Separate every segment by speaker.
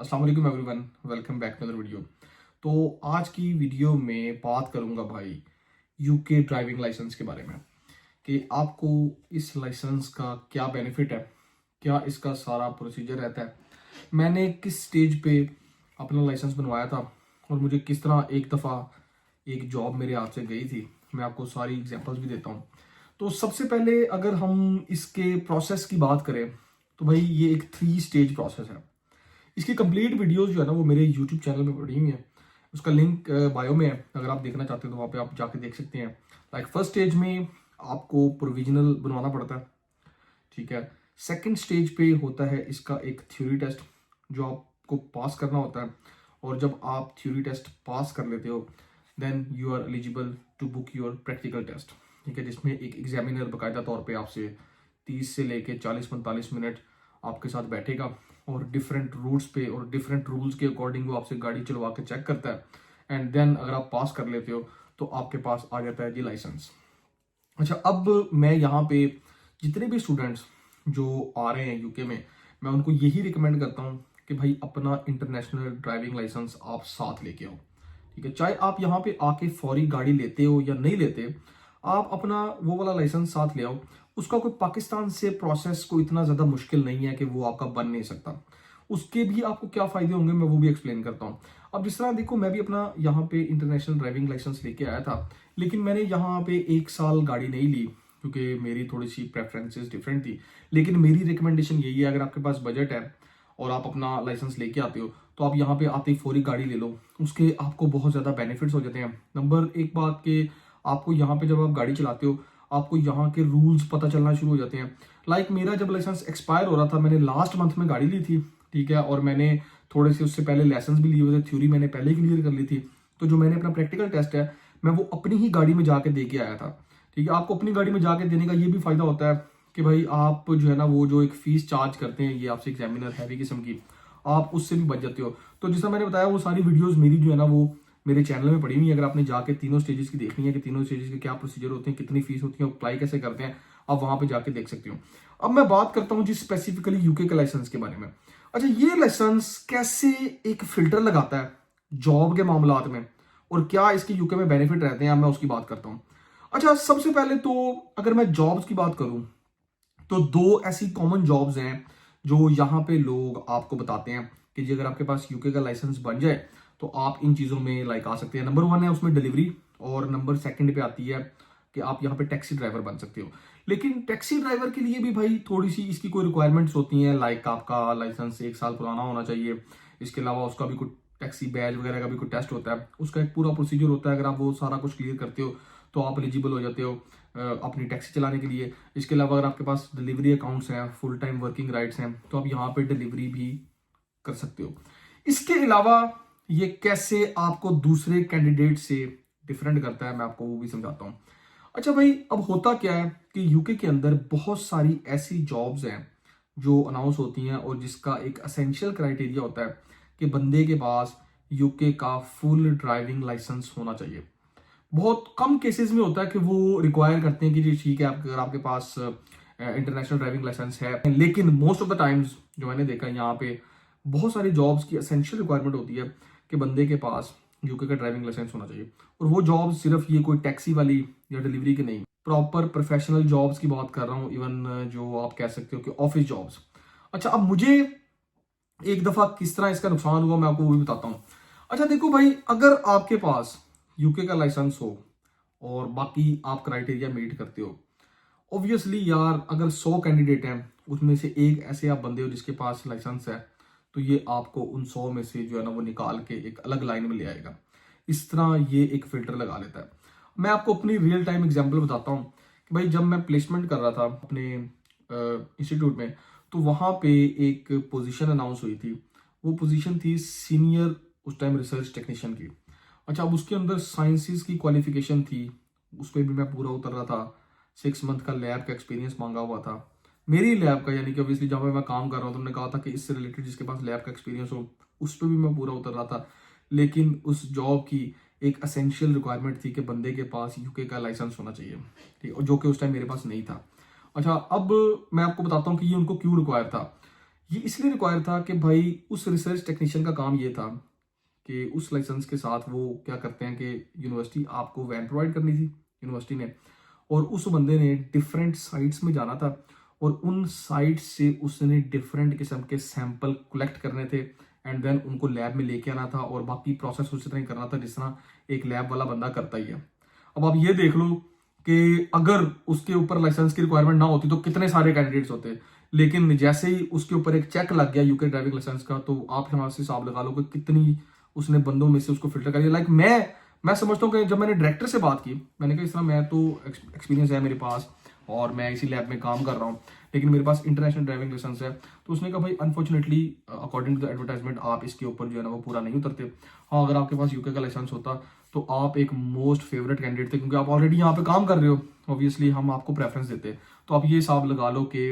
Speaker 1: अस्सलाम वालेकुम everyone, welcome back to other video. तो आज की वीडियो में बात करूंगा भाई यूके ड्राइविंग लाइसेंस के बारे में कि आपको इस लाइसेंस का क्या बेनिफिट है, क्या इसका सारा प्रोसीजर रहता है, मैंने किस स्टेज पे अपना लाइसेंस बनवाया था और मुझे किस तरह एक दफ़ा एक जॉब मेरे हाथ से गई थी। मैं आपको सारी एग्जांपल्स भी देता हूँ। तो सबसे पहले अगर हम इसके प्रोसेस की बात करें तो भाई ये एक 3 स्टेज प्रोसेस है। इसकी कंप्लीट वीडियोस जो है ना वो मेरे यूट्यूब चैनल में पड़ी हुई है। उसका लिंक बायो में है, अगर आप देखना चाहते हैं तो वहाँ पे आप जाके देख सकते हैं। लाइक फर्स्ट स्टेज में आपको प्रोविजनल बनवाना पड़ता है, ठीक है। सेकंड स्टेज पे होता है इसका एक थ्योरी टेस्ट जो आपको पास करना होता है, और जब आप थ्योरी टेस्ट पास कर लेते हो then you are eligible to book your practical test, ठीक है, जिसमें एक एग्जामिनर बाकायदा तौर पे आपसे 30 से लेके 40-45 मिनट आपके साथ बैठेगा और डिफरेंट रूट्स पे और डिफरेंट रूल्स के अकॉर्डिंग वो आपसे गाड़ी चलवा के चेक करता है। एंड देन अगर आप पास कर लेते हो तो आपके पास आ जाता है जी लाइसेंस। अच्छा, अब मैं यहाँ पे जितने भी स्टूडेंट्स जो आ रहे हैं यूके में, मैं उनको यही रिकमेंड करता हूँ कि भाई अपना इंटरनेशनल ड्राइविंग लाइसेंस आप साथ लेके आओ, ठीक है। चाहे आप यहाँ पे आके फौरी गाड़ी लेते हो या नहीं लेते, आप अपना वो वाला लाइसेंस साथ ले आओ। उसका कोई पाकिस्तान से प्रोसेस कोई इतना ज़्यादा मुश्किल नहीं है कि वो आपका बन नहीं सकता। उसके भी आपको क्या फ़ायदे होंगे मैं वो भी एक्सप्लेन करता हूँ। अब जिस तरह देखो, मैं भी अपना यहाँ पे इंटरनेशनल ड्राइविंग लाइसेंस लेके आया था, लेकिन मैंने यहाँ पे 1 साल गाड़ी नहीं ली क्योंकि मेरी थोड़ी सी प्रेफरेंसेस डिफरेंट थी। लेकिन मेरी रिकमेंडेशन यही है, अगर आपके पास बजट है और आप अपना लाइसेंस लेके आते हो तो आप यहाँ पे आते ही फौरी गाड़ी ले लो। उसके आपको बहुत ज़्यादा बेनिफिट्स हो जाते हैं। नंबर एक बात के, आपको यहाँ पे जब आप गाड़ी चलाते हो आपको यहाँ के रूल्स पता चलना शुरू हो जाते हैं। लाइक मेरा जब लाइसेंस एक्सपायर हो रहा था, मैंने लास्ट मंथ में गाड़ी ली थी, ठीक है, और मैंने थोड़े से उससे पहले लेसन भी लिए हुए थे, थ्योरी मैंने पहले क्लियर कर ली थी। तो जो मैंने अपना प्रैक्टिकल टेस्ट है मैं वो अपनी ही गाड़ी में जाके दे के आया था, ठीक है। आपको अपनी गाड़ी में जाके देने का ये भी फायदा होता है कि भाई आप जो है ना वो जो एक फीस चार्ज करते हैं ये आपसे एग्जामिनर हैवी किस्म की, आप उससे भी बच जाते हो। तो जैसा मैंने बताया वो सारी वीडियोस मेरी जो है ना वो मेरे चैनल में पड़ी हुई है। अगर आपने जाके तीनों स्टेजेस की देखनी है कि तीनों स्टेजेस के क्या प्रोसीजर होते हैं, कितनी फीस होती है, अप्लाई कैसे करते हैं, आप वहां पे जाके देख सकते हो। अब मैं बात करता हूँ जी स्पेसिफिकली यूके के लाइसेंस के बारे में। अच्छा, ये लाइसेंस कैसे एक फिल्टर लगाता है जॉब के मामलात में और क्या इसके यूके में बेनिफिट रहते हैं, मैं उसकी बात करता हूँ। अच्छा, सबसे पहले तो अगर मैं जॉब्स की बात करूं तो 2 ऐसी कॉमन जॉब्स हैं जो यहाँ पे लोग आपको बताते हैं कि जी अगर आपके पास यूके का लाइसेंस बन जाए तो आप इन चीज़ों में लाइक आ सकते हैं। नंबर 1 है उसमें डिलीवरी, और नंबर 2 पे आती है कि आप यहाँ पे टैक्सी ड्राइवर बन सकते हो। लेकिन टैक्सी ड्राइवर के लिए भी भाई थोड़ी सी इसकी कोई रिक्वायरमेंट्स होती हैं, लाइक आपका लाइसेंस 1 साल पुराना होना चाहिए। इसके अलावा उसका भी कुछ टैक्सी बैज वगैरह का भी कोई टेस्ट होता है, उसका एक पूरा प्रोसीजर होता है। अगर आप वो सारा कुछ क्लियर करते हो तो आप एलिजिबल हो जाते हो अपनी टैक्सी चलाने के लिए। इसके अलावा अगर आपके पास डिलीवरी अकाउंट्स हैं, फुल टाइम वर्किंग राइट्स हैं, तो आप यहाँ पे डिलीवरी भी कर सकते हो। इसके अलावा ये कैसे आपको दूसरे कैंडिडेट से डिफरेंट करता है मैं आपको वो भी समझाता हूँ। अच्छा भाई, अब होता क्या है कि यूके के अंदर बहुत सारी ऐसी जॉब्स हैं जो अनाउंस होती हैं और जिसका एक असेंशियल क्राइटेरिया होता है कि बंदे के पास यूके का फुल ड्राइविंग लाइसेंस होना चाहिए। बहुत कम केसेस में होता है कि वो रिक्वायर करते हैं कि जी ठीक है, अगर आपके पास इंटरनेशनल ड्राइविंग लाइसेंस है। लेकिन मोस्ट ऑफ द टाइम्स जो मैंने देखा है यहाँ पे बहुत सारी जॉब्स की एसेंशियल रिक्वायरमेंट होती है कि बंदे के पास यूके का ड्राइविंग लाइसेंस होना चाहिए। और वो जॉब्स सिर्फ ये कोई टैक्सी वाली या डिलीवरी की नहीं, प्रॉपर प्रोफेशनल जॉब्स की बात कर रहा हूँ। इवन जो आप कह सकते हो कि ऑफिस जॉब्स। अच्छा, अब मुझे एक दफा किस तरह इसका नुकसान हुआ मैं आपको वो भी बताता हूँ। अच्छा देखो भाई, अगर आपके पास यूके का लाइसेंस हो और बाकी आप क्राइटेरिया मीट करते हो, ऑब्वियसली यार अगर 100 कैंडिडेट हैं उसमें से एक ऐसे आप बंदे हो जिसके पास लाइसेंस है, तो ये आपको उन 100 में से जो है ना वो निकाल के एक अलग लाइन में ले आएगा। इस तरह ये एक फिल्टर लगा लेता है। मैं आपको अपनी रियल टाइम एग्जांपल बताता हूँ कि भाई जब मैं प्लेसमेंट कर रहा था अपने इंस्टीट्यूट में, तो वहाँ पे एक पोजीशन अनाउंस हुई थी। वो पोजीशन थी सीनियर उस टाइम रिसर्च टेक्नीशियन की। अच्छा, अब उसके अंदर साइंसेस की क्वालिफिकेशन थी, उस पर भी मैं पूरा उतर रहा था। 6 मंथ का लैब का एक्सपीरियंस मांगा हुआ था, मेरी लैब का, यानी कि ऑब्वियसली जहाँ पे मैं काम कर रहा हूँ, तुमने कहा था कि इससे रिलेटेड जिसके पास लैब का एक्सपीरियंस हो, उस पर भी मैं पूरा उतर रहा था। लेकिन उस जॉब की एक असेंशियल रिक्वायरमेंट थी कि बंदे के पास यूके का लाइसेंस होना चाहिए, ठीक, और जो कि उस टाइम मेरे पास नहीं था। अच्छा, अब मैं आपको बताता हूँ कि ये उनको क्यों रिक्वायर था। ये इसलिए रिक्वायर था कि भाई उस रिसर्च टेक्नीशियन का काम ये था कि उस लाइसेंस के साथ वो क्या करते हैं कि यूनिवर्सिटी आपको वैन प्रोवाइड करनी थी यूनिवर्सिटी ने, और उस बंदे ने डिफरेंट साइट्स में जाना था और उन साइट्स से उसने डिफरेंट किस्म के सैंपल कलेक्ट करने थे एंड देन उनको लैब में लेके आना था और बाकी प्रोसेस उसी तरह ही करना था जिस तरह एक लैब वाला बंदा करता ही है। अब आप ये देख लो कि अगर उसके ऊपर लाइसेंस की रिक्वायरमेंट ना होती तो कितने सारे कैंडिडेट्स होते, लेकिन जैसे ही उसके ऊपर एक चेक लग गया यूके ड्राइविंग लाइसेंस का, तो आप यहाँ से हिसाब लगा लो कि कितनी उसने बंदों में से उसको फिल्टर कर लिया। लाइक मैं समझता हूँ कि जब मैंने डायरेक्टर से बात की, मैंने कहा इस तरह मैं तो एक्सपीरियंस है मेरे पास और मैं इसी लैब में काम कर रहा हूँ, लेकिन मेरे पास इंटरनेशनल ड्राइविंग लाइसेंस है, तो उसने कहा भाई unfortunately according to the advertisement आप इसके ऊपर जो है ना वो पूरा नहीं उतरते। हाँ, अगर आपके पास यूके का लाइसेंस होता तो आप एक मोस्ट फेवरेट कैंडिडेट थे, क्योंकि आप ऑलरेडी यहाँ पे काम कर रहे हो, ऑब्वियसली हम आपको प्रेफरेंस देते। तो आप ये हिसाब लगा लो कि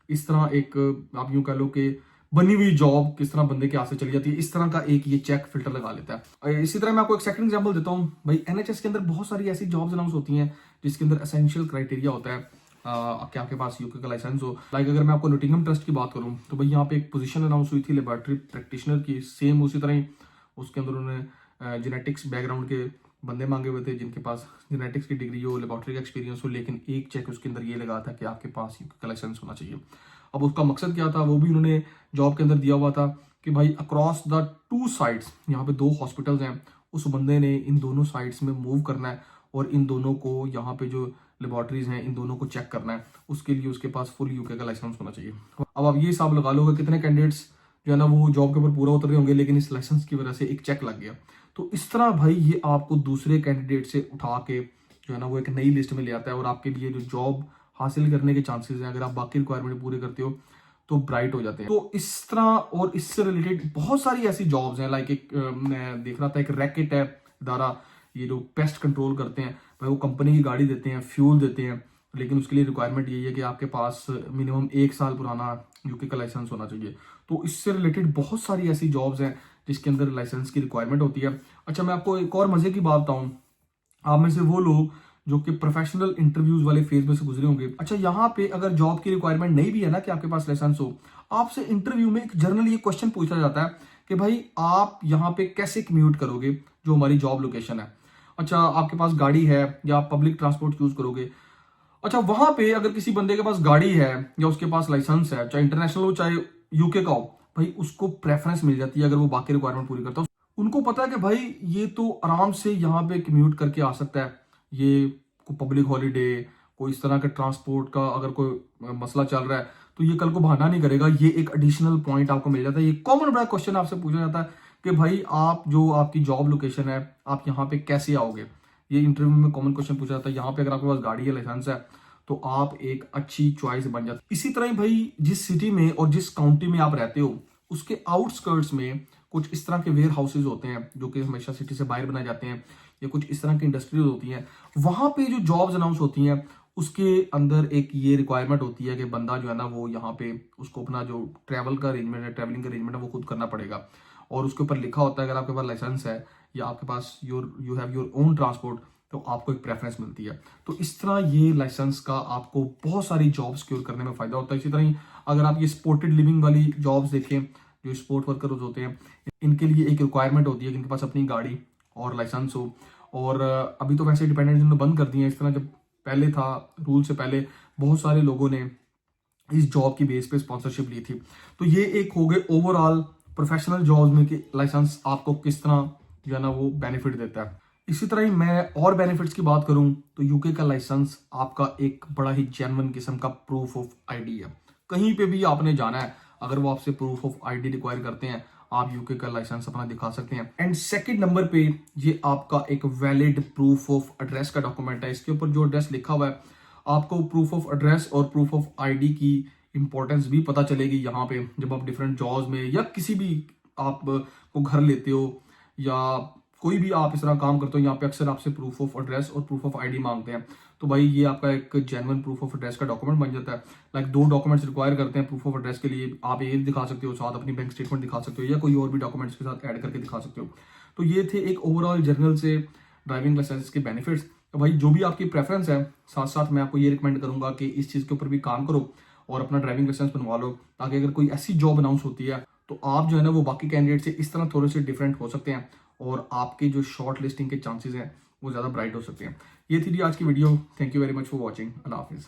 Speaker 1: इस तरह एक आप यूं कह लो कि बनी हुई जॉब किस तरह बंदे के हाथ से चली जाती है, इस तरह का एक ये चेक फिल्टर लगा लेता है। इसी तरह मैं आपको एक सेकंड एग्जांपल देता हूँ भाई, एनएचएस के अंदर बहुत सारी ऐसी जॉब्स अनाउंस होती हैं जिसके अंदर एसेंशियल क्राइटेरिया होता है कि आपके पास यूके का लाइसेंस हो। लाइक अगर मैं आपको नोटिंगम ट्रस्ट की बात करूँ तो भाई यहाँ पे एक पोजीशन अनाउंस हुई थी लेबोरेटरी प्रैक्टिशनर की, सेम उसी तरह ही उसके अंदर उन्होंने जेनेटिक्स बैकग्राउंड के बंदे मांगे हुए थे जिनके पास जेनेटिक्स की डिग्री हो, लेबोरेटरी का एक्सपीरियंस हो, लेकिन एक चेक उसके अंदर ये लगा था कि आपके पास यूके का लाइसेंस होना चाहिए। अब उसका मकसद क्या था वो भी उन्होंने जॉब के अंदर दिया हुआ था कि भाई अक्रॉस द 2 साइट्स, यहाँ पे 2 हॉस्पिटल्स हैं, उस बंदे ने इन दोनों साइट्स में मूव करना है और इन दोनों को यहाँ पे जो लेबोरेटरीज हैं इन दोनों को चेक करना है, उसके लिए उसके पास फुल यूके का लाइसेंस होना चाहिए। अब आप ये हिसाब लगा लो कि कितने कैंडिडेट्स जो है ना वो जॉब के ऊपर पूरा उतर रहे होंगे, लेकिन इस लाइसेंस की वजह से एक चेक लग गया। तो इस तरह भाई ये आपको दूसरे कैंडिडेट से उठा के जो है ना वो एक नई लिस्ट में ले आता है और आपके लिए जो जॉब हासिल करने के चांसेस हैं, अगर आप बाकी रिक्वायरमेंट पूरे करते हो तो ब्राइट हो जाते हैं। तो इस तरह और इससे रिलेटेड बहुत सारी ऐसी जॉब्स हैं। लाइक एक मैं देख रहा था एक रैकेट है इदारा, ये जो पेस्ट कंट्रोल करते हैं भाई, वो कंपनी की गाड़ी देते हैं, फ्यूल देते हैं, लेकिन उसके लिए रिक्वायरमेंट यही है कि आपके पास मिनिमम 1 साल पुराना यूके का लाइसेंस होना चाहिए। तो इससे रिलेटेड बहुत सारी ऐसी जॉब्स हैं जिसके अंदर लाइसेंस की रिक्वायरमेंट होती है। अच्छा, मैं आपको एक और मजे की बात बताऊं, आप में से वो लोग जो कि प्रोफेशनल इंटरव्यूज वाले फेज में से गुजरे होंगे, अच्छा यहाँ पे अगर जॉब की रिक्वायरमेंट नहीं भी है ना कि आपके पास लाइसेंस हो, आपसे इंटरव्यू में एक जनरल ये क्वेश्चन पूछा जाता है कि भाई आप यहाँ पे कैसे कम्यूट करोगे जो हमारी जॉब लोकेशन है। अच्छा, आपके पास गाड़ी है या आप पब्लिक ट्रांसपोर्ट यूज करोगे। अच्छा, वहां पे अगर किसी बंदे के पास गाड़ी है या उसके पास लाइसेंस है, चाहे इंटरनेशनल हो चाहे यूके का हो, भाई उसको प्रेफरेंस मिल जाती है अगर वो बाकी रिक्वायरमेंट पूरी करता है। उनको पता है कि भाई ये तो आराम से यहाँ पे कम्यूट करके आ सकता है, ये कोई पब्लिक हॉलीडे, कोई इस तरह के ट्रांसपोर्ट का अगर कोई मसला चल रहा है तो ये कल को बहाना नहीं करेगा। ये एक एडिशनल पॉइंट आपको मिल जाता है। ये कॉमन बड़ा क्वेश्चन आपसे पूछा जाता है कि भाई आप जो आपकी जॉब लोकेशन है आप यहाँ पे कैसे आओगे। ये इंटरव्यू में कॉमन क्वेश्चन पूछा जाता है। यहाँ पे अगर आपके पास गाड़ी है, लाइसेंस है, तो आप एक अच्छी चॉइस बन जाते। इसी तरह ही भाई जिस सिटी में और जिस काउंटी में आप रहते हो उसके आउटस्कर्ट्स में कुछ इस तरह के वेयर हाउसेज होते हैं जो कि हमेशा सिटी से बाहर बनाए जाते हैं, या कुछ इस तरह की इंडस्ट्रीज होती हैं। वहां पे जो जॉब्स अनाउंस होती हैं उसके अंदर एक ये रिक्वायरमेंट होती है कि बंदा जो है ना वो यहाँ पे उसको अपना जो ट्रैवल का अरेंजमेंट है, ट्रैवलिंग का अरेंजमेंट है, वो खुद करना पड़ेगा। और उसके ऊपर लिखा होता है अगर आपके पास लाइसेंस है या आपके पास you have your own transport तो आपको एक प्रेफरेंस मिलती है। तो इस तरह ये लाइसेंस का आपको बहुत सारी जॉब सिक्योर करने में फायदा होता है। इसी तरह ही अगर आप ये स्पोर्टेड लिविंग वाली जॉब्स देखें, जो स्पोर्ट वर्कर्स होते हैं, इनके लिए एक रिक्वायरमेंट होती है कि इनके पास अपनी गाड़ी और लाइसेंस हो। और अभी तो वैसे डिपेंडेंट इन्होंने बंद कर दिए हैं। इस तरह जब पहले था, रूल से पहले बहुत सारे लोगों ने इस जॉब की बेस पे स्पॉन्सरशिप ली थी। तो ये एक हो गए ओवरऑल प्रोफेशनल जॉब्स में कि लाइसेंस आपको किस तरह जो है ना वो बेनिफिट देता है। इसी तरह ही मैं और बेनिफिट्स की बात करूं तो यूके का लाइसेंस आपका एक बड़ा ही जेन्युइन किस्म का प्रूफ ऑफ आईडी है। कहीं पे भी आपने जाना है, अगर वो आपसे प्रूफ ऑफ आईडी रिक्वायर करते हैं, आप यूके का लाइसेंस अपना दिखा सकते हैं। एंड सेकंड नंबर पे ये आपका एक वैलिड प्रूफ ऑफ एड्रेस का डॉक्यूमेंट है। इसके ऊपर जो एड्रेस लिखा हुआ है, आपको प्रूफ ऑफ एड्रेस और प्रूफ ऑफ आईडी की इंपॉर्टेंस भी पता चलेगी यहाँ पे जब आप डिफरेंट जॉब्स में या किसी भी आप को घर लेते हो या कोई भी आप इस तरह काम करते हो, यहाँ पे अक्सर आपसे प्रूफ ऑफ एड्रेस और प्रूफ ऑफ आईडी मांगते हैं। तो भाई ये आपका एक जेन्युइन प्रूफ ऑफ एड्रेस का डॉक्यूमेंट बन जाता है। लाइक 2 डॉक्यूमेंट्स रिक्वायर करते हैं प्रूफ ऑफ एड्रेस के लिए, आप ये दिखा सकते हो, साथ अपनी बैंक स्टेटमेंट दिखा सकते हो या कोई और भी डॉक्यूमेंट्स के साथ ऐड करके दिखा सकते हो। तो ये थे एक ओवरऑल जर्नल से ड्राइविंग लाइसेंस के बेनिफिट्स। तो भाई जो भी आपकी प्रेफरेंस है, साथ साथ मैं आपको ये रिकमेंड करूंगा कि इस चीज़ के ऊपर भी काम करो और अपना ड्राइविंग लाइसेंस बनवा लो, ताकि अगर कोई ऐसी जॉब अनाउंस होती है तो आप जो है ना वो बाकी कैंडिडेट से इस तरह थोड़े से डिफरेंट हो सकते हैं और आपके जो शॉर्ट लिस्टिंग के चांसेस हैं वो ज़्यादा ब्राइट हो सकते हैं। ये थी आज की video. Thank you very much for watching. अल्लाह हाफिज़।